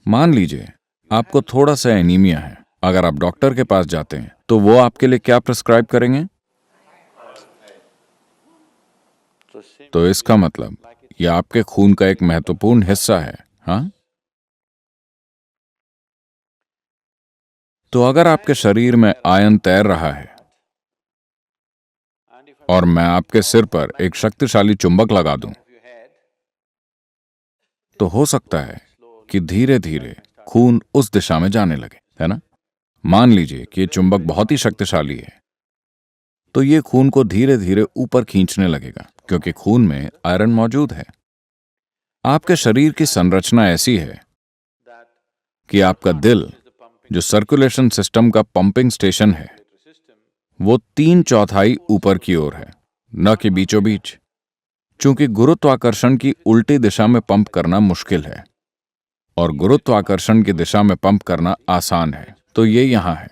मान लीजिए आपको थोड़ा सा एनीमिया है। अगर आप डॉक्टर के पास जाते हैं तो वो आपके लिए क्या प्रिस्क्राइब करेंगे? तो इसका मतलब यह आपके खून का एक महत्वपूर्ण हिस्सा है। हाँ, तो अगर आपके शरीर में आयन तैर रहा है और मैं आपके सिर पर एक शक्तिशाली चुंबक लगा दूं, तो हो सकता है कि धीरे धीरे खून उस दिशा में जाने लगे, है ना? मान लीजिए कि ये चुंबक बहुत ही शक्तिशाली है, तो ये खून को धीरे धीरे ऊपर खींचने लगेगा क्योंकि खून में आयरन मौजूद है। आपके शरीर की संरचना ऐसी है कि आपका दिल, जो सर्कुलेशन सिस्टम का पंपिंग स्टेशन है, वो 3/4 ऊपर की ओर है, न कि बीचों बीच। चूंकि गुरुत्वाकर्षण की उल्टी दिशा में पंप करना मुश्किल है और गुरुत्वाकर्षण की दिशा में पंप करना आसान है, तो ये यहां है।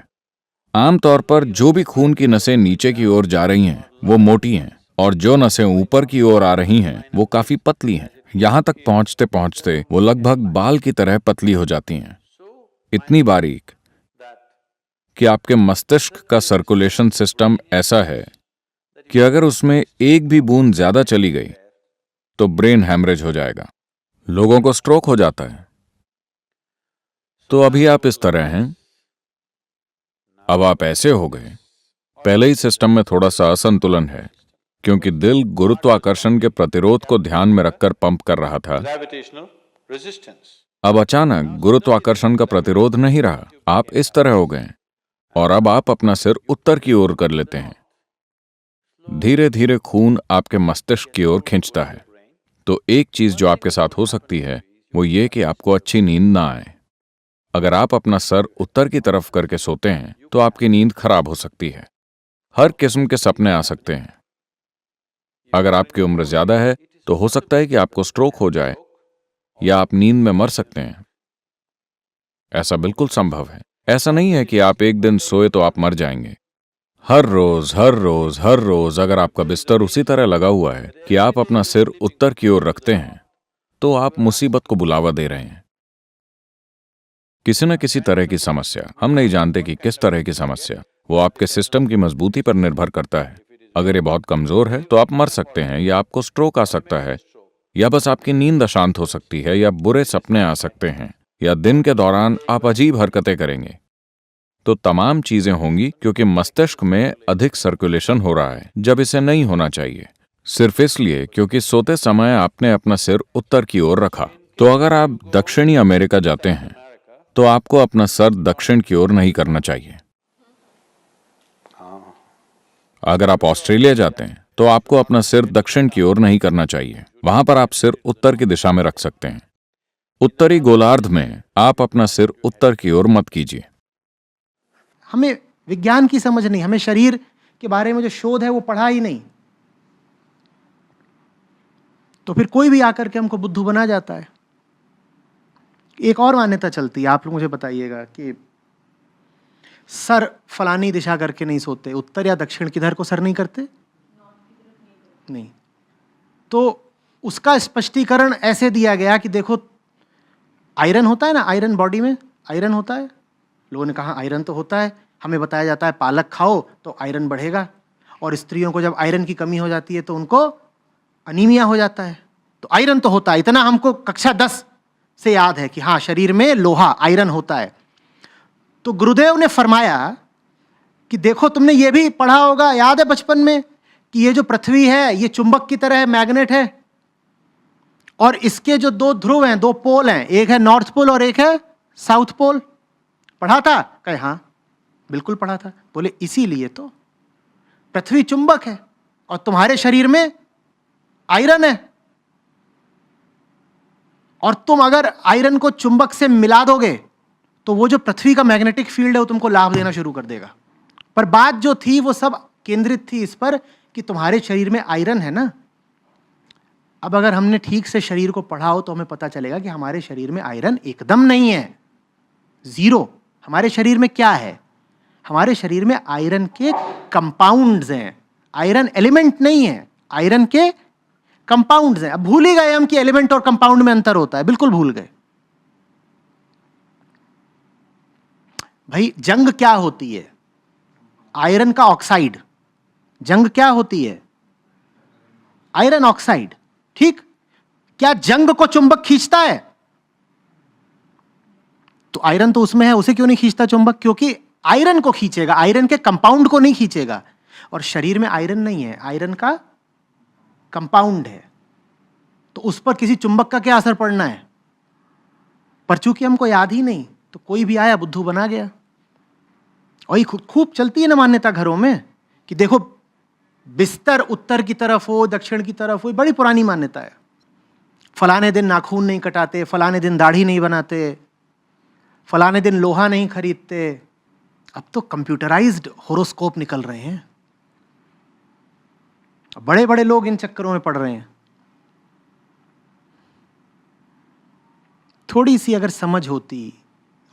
आमतौर पर जो भी खून की नसें नीचे की ओर जा रही हैं वो मोटी हैं और जो नसें ऊपर की ओर आ रही हैं वो काफी पतली हैं। यहां तक पहुंचते पहुंचते वो लगभग बाल की तरह पतली हो जाती हैं, इतनी बारीक कि आपके मस्तिष्क का सर्कुलेशन सिस्टम ऐसा है कि अगर उसमें एक भी बूंद ज्यादा चली गई तो ब्रेन हैमरेज हो जाएगा, लोगों को स्ट्रोक हो जाता है। तो अभी आप इस तरह हैं, अब आप ऐसे हो गए। पहले ही सिस्टम में थोड़ा सा असंतुलन है क्योंकि दिल गुरुत्वाकर्षण के प्रतिरोध को ध्यान में रखकर पंप कर रहा था। अब अचानक गुरुत्वाकर्षण का प्रतिरोध नहीं रहा, आप इस तरह हो गए और अब आप अपना सिर उत्तर की ओर कर लेते हैं। धीरे धीरे खून आपके मस्तिष्क की ओर खींचता है। तो एक चीज जो आपके साथ हो सकती है वो ये कि आपको अच्छी नींद ना आए। अगर आप अपना सर उत्तर की तरफ करके सोते हैं तो आपकी नींद खराब हो सकती है। हर किस्म के सपने आ सकते हैं। अगर आपकी उम्र ज्यादा है तो हो सकता है कि आपको स्ट्रोक हो जाए या आप नींद में मर सकते हैं। ऐसा बिल्कुल संभव है। ऐसा नहीं है कि आप एक दिन सोए तो आप मर जाएंगे। हर रोज हर रोज हर रोज अगर आपका बिस्तर उसी तरह लगा हुआ है कि आप अपना सिर उत्तर की ओर रखते हैं तो आप मुसीबत को बुलावा दे रहे हैं। किसी न किसी तरह की समस्या, हम नहीं जानते कि किस तरह की समस्या, वो आपके सिस्टम की मजबूती पर निर्भर करता है। अगर ये बहुत कमजोर है तो आप मर सकते हैं या आपको स्ट्रोक आ सकता है या बस आपकी नींद अशांत हो सकती है या बुरे सपने आ सकते हैं या दिन के दौरान आप अजीब हरकतें करेंगे। तो तमाम चीजें होंगी क्योंकि मस्तिष्क में अधिक सर्कुलेशन हो रहा है जब इसे नहीं होना चाहिए, सिर्फ इसलिए क्योंकि सोते समय आपने अपना सिर उत्तर की ओर रखा। तो अगर आप दक्षिणी अमेरिका जाते हैं तो आपको अपना सर दक्षिण की ओर नहीं करना चाहिए। अगर आप ऑस्ट्रेलिया जाते हैं तो आपको अपना सिर दक्षिण की ओर नहीं करना चाहिए। वहां पर आप सिर उत्तर की दिशा में रख सकते हैं। उत्तरी गोलार्ध में आप अपना सिर उत्तर की ओर मत कीजिए। हमें विज्ञान की समझ नहीं, हमें शरीर के बारे में जो शोध है वो पढ़ा ही नहीं, तो फिर कोई भी आकर के हमको बुद्धू बना जाता है। एक और मान्यता चलती है, आप लोग मुझे बताइएगा कि सर फलानी दिशा करके नहीं सोते, उत्तर या दक्षिण किधर को सर नहीं करते? नहीं। तो उसका स्पष्टीकरण ऐसे दिया गया कि देखो, आयरन होता है ना, आयरन बॉडी में आयरन होता है। लोगों ने कहा आयरन तो होता है, हमें बताया जाता है पालक खाओ तो आयरन बढ़ेगा, और स्त्रियों को जब आयरन की कमी हो जाती है तो उनको अनीमिया हो जाता है। तो आयरन तो होता है, इतना हमको कक्षा 10 से याद है कि हाँ, शरीर में लोहा आयरन होता है। तो गुरुदेव ने फरमाया कि देखो, तुमने ये भी पढ़ा होगा, याद है बचपन में, कि ये जो पृथ्वी है ये चुंबक की तरह है, मैग्नेट है, और इसके जो 2 ध्रुव हैं, 2 पोल हैं, एक है नॉर्थ पोल और एक है साउथ पोल। पढ़ा था? कहे हाँ, बिल्कुल पढ़ा था। बोले इसीलिए तो पृथ्वी चुंबक है और तुम्हारे शरीर में आयरन है, और तुम अगर आयरन को चुंबक से मिला दोगे तो वो जो पृथ्वी का मैग्नेटिक फील्ड है वो तुमको लाभ देना शुरू कर देगा। पर बात जो थी वो सब केंद्रित थी इस पर कि तुम्हारे शरीर में आयरन है ना। अब अगर हमने ठीक से शरीर को पढ़ा हो तो हमें पता चलेगा कि हमारे शरीर में आयरन एकदम नहीं है, जीरो। हमारे शरीर में क्या है? हमारे शरीर में आयरन के कंपाउंड्स हैं, आयरन एलिमेंट नहीं है, आयरन के कंपाउंड्स हैं। अब भूल ही गए हम कि एलिमेंट और कंपाउंड में अंतर होता है, बिल्कुल भूल गए। भाई जंग क्या होती है? आयरन का ऑक्साइड। जंग क्या होती है? Iron oxide. ठीक, क्या जंग को चुंबक खींचता है? तो आयरन तो उसमें है, उसे क्यों नहीं खींचता चुंबक? क्योंकि आयरन को खींचेगा, आयरन के कंपाउंड को नहीं खींचेगा। और शरीर में आयरन नहीं है, आयरन का कंपाउंड है, तो उस पर किसी चुंबक का क्या असर पड़ना है? पर चूंकि हमको याद ही नहीं, तो कोई भी आया बुद्धू बना गया। और ये खूब चलती है ना मान्यता घरों में कि देखो बिस्तर उत्तर की तरफ हो, दक्षिण की तरफ हो, बड़ी पुरानी मान्यता है। फलाने दिन नाखून नहीं कटाते, फलाने दिन दाढ़ी नहीं बनाते, फलाने दिन लोहा नहीं खरीदते। अब तो कंप्यूटराइज्ड होरोस्कोप निकल रहे हैं, बड़े बड़े लोग इन चक्करों में पड़ रहे हैं। थोड़ी सी अगर समझ होती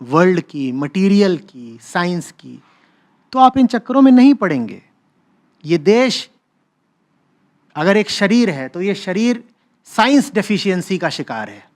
वर्ल्ड की, मटेरियल की, साइंस की, तो आप इन चक्करों में नहीं पड़ेंगे। ये देश अगर एक शरीर है तो ये शरीर साइंस डेफिशिएंसी का शिकार है।